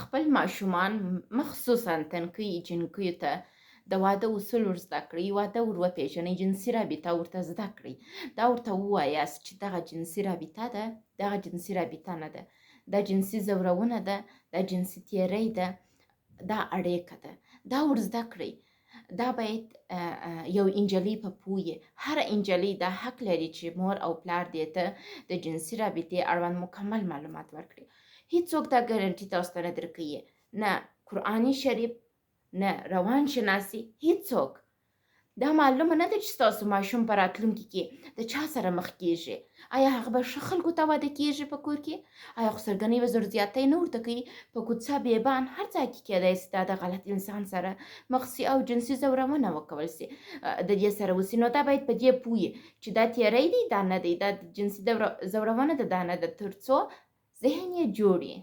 خپل ماشومان مخصوصا تنکۍ جنکیو ته د واده اصول ور زده کړئ، واده ور وپېژنئ، جنسي رابطه ورته زده کړئ. دا ورته ووایاست چې دغه جنسي رابطه ده، دغه جنسي رابطه نه ده، دا جنسي ځورونه ده، دا جنسي تېری ده، دا اړیکه ده. دا ور زده کړئ. دا باید یو انجلۍ په پوهې هره انجلۍ دا حق لري چې مور او پلار دې ته د جنسي رابطې اړوند مکمل معلومات ورکړي. هیڅوک دا ګارنټي تاسو ته نه درکوي، نه قرآني شریف، نه روان شناسي، هیڅوک. دا معلومه نه ده چې ستاسو ماشوم په راتلونکي کې د چا سره مخ کیږي. آیا هغه به ښه خلکو ته واده کیږي په کور کې؟ آیا خسرګنۍ به زور زیاتی نه ورته کوي؟ په کوڅه بیبان هر ځای کې کیدای سي دا د غلط انسان سره مخ سي او جنسي ځورونه وکول سي د دې سره وسي. نو دا باید په دې پوهي چې دا تیری دی، دا نه دی، دا جنسي ځورونه ده، دا نه ده، تر څو ذهن یې جوړ وي.